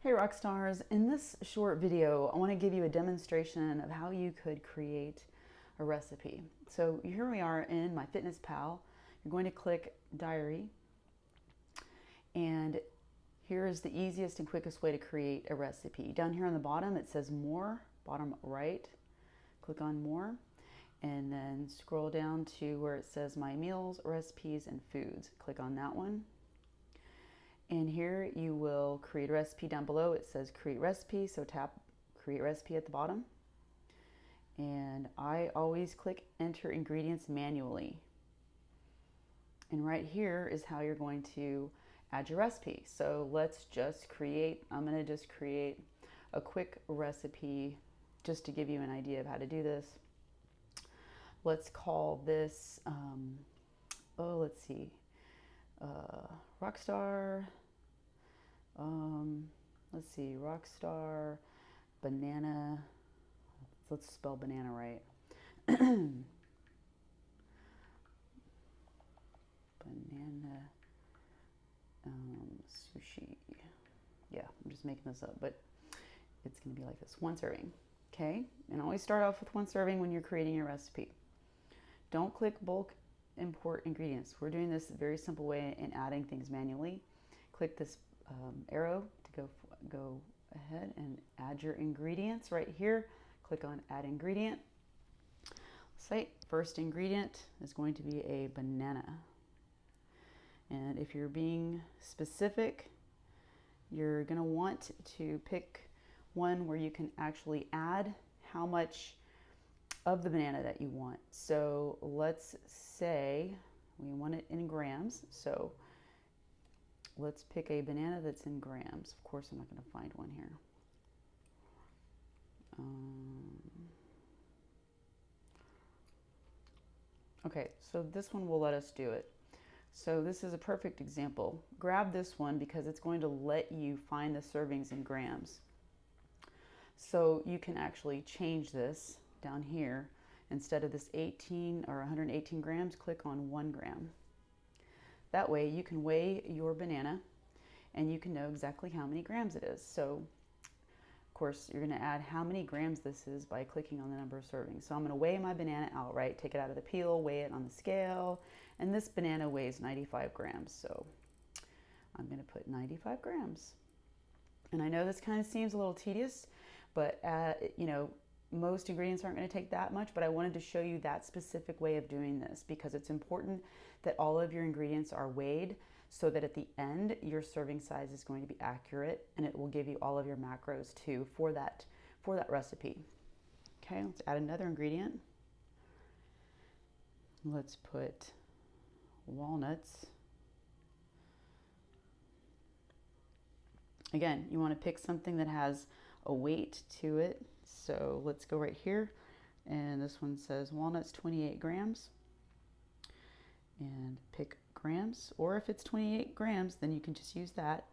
Hey rock stars, in this short video I want to give you a demonstration of how you could create a recipe. So here we are in MyFitnessPal. You're going to click diary, and here is the easiest and quickest way to create a recipe. Down here on the bottom it says more, bottom right, click on more, and then scroll down to where it says my meals, recipes, and foods. Click on that one. And here you will create a recipe. Down below it says create recipe, so tap create recipe at the bottom. And I always click enter ingredients manually. And right here is how you're going to add your recipe. So let's just create, I'm going to just create a quick recipe just to give you an idea of how to do this. Let's call this, let's see. Rockstar, let's see, Rockstar banana, let's spell banana right. Banana sushi. Yeah, I'm just making this up, but it's going to be like this. 1 serving. Okay, and always start off with 1 serving when you're creating your recipe. Don't click bulk import ingredients. We're doing this a very simple way in adding things manually. Click this arrow to go ahead and add your ingredients right here. Click on add ingredient. Say first ingredient is going to be a banana. And if you're being specific, you're going to want to pick one where you can actually add how much of the banana that you want. So let's say we want it in grams. So let's pick a banana that's in grams. Of course, I'm not going to find one here. Okay, so this one will let us do it. So this is a perfect example. Grab this one because it's going to let you find the servings in grams. So you can actually change this down here. Instead of this 18 or 118 grams, click on 1 gram. That way you can weigh your banana and you can know exactly how many grams it is. So of course you're going to add how many grams this is by clicking on the number of servings. So I'm going to weigh my banana outright, take it out of the peel, weigh it on the scale, and this banana weighs 95 grams. So I'm going to put 95 grams. And I know this kind of seems a little tedious, but most ingredients aren't going to take that much, but I wanted to show you that specific way of doing this because it's important that all of your ingredients are weighed so that at the end your serving size is going to be accurate, and it will give you all of your macros too for that recipe. Okay, let's add another ingredient. Let's put walnuts. Again, you want to pick something that has a weight to it. So let's go right here, and this one says walnuts 28 grams, and pick grams, or if it's 28 grams then you can just use that,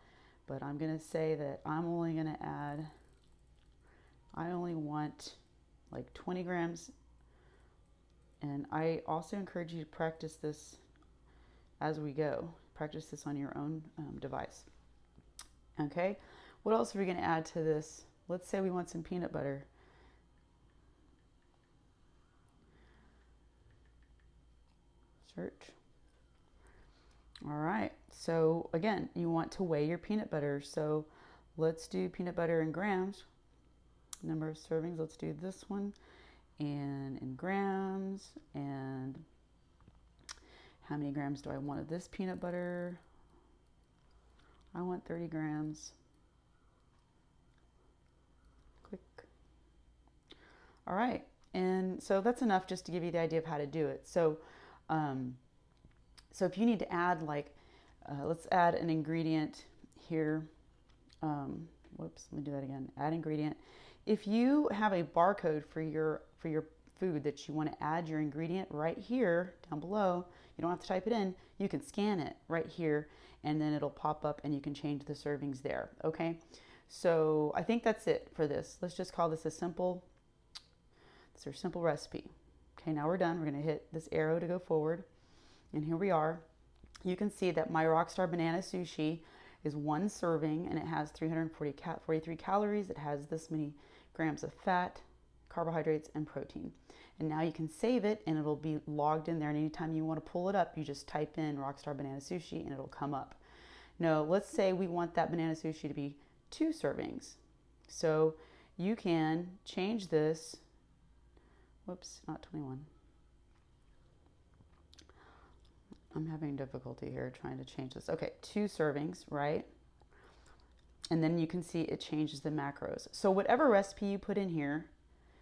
but I'm going to say that I'm only going to add, I only want like 20 grams, and I also encourage you to practice this as we go. Practice this on your own device. Okay, what else are we going to add to this? Let's say we want some peanut butter. Search. All right, so again, you want to weigh your peanut butter. So let's do peanut butter in grams. Number of servings, let's do this one. And in grams, and how many grams do I want of this peanut butter? I want 30 grams. Click. All right, and so that's enough just to give you the idea of how to do it. So if you need to add let's add an ingredient here. Whoops, let me do that again. Add ingredient. If you have a barcode for your food that you want to add your ingredient right here down below, you don't have to type it in. You can scan it right here, and then it'll pop up, and you can change the servings there. Okay, so I think that's it for this. Let's just call this a simple. It's our simple recipe. Okay, now we're done. We're going to hit this arrow to go forward, and here we are. You can see that my Rockstar Banana Sushi is one serving, and it has 343 calories. It has this many grams of fat, carbohydrates, and protein. And now you can save it, and it'll be logged in there. And anytime you want to pull it up, you just type in Rockstar Banana Sushi, and it'll come up. Now, let's say we want that banana sushi to be 2 servings. So you can change this. Whoops, not 21. I'm having difficulty here trying to change this. Okay, 2 servings, right? And then you can see it changes the macros. So whatever recipe you put in here,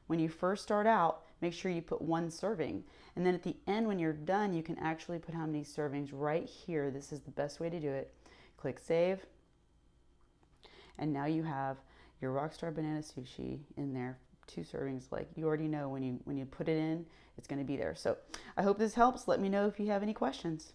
when you first start out, make sure you put 1 serving. And then at the end, when you're done, you can actually put how many servings right here. This is the best way to do it. Click Save. And now you have your Rockstar Banana Sushi in there. 2 servings, like you already know when you put it in, it's going to be there. So I hope this helps. Let me know if you have any questions.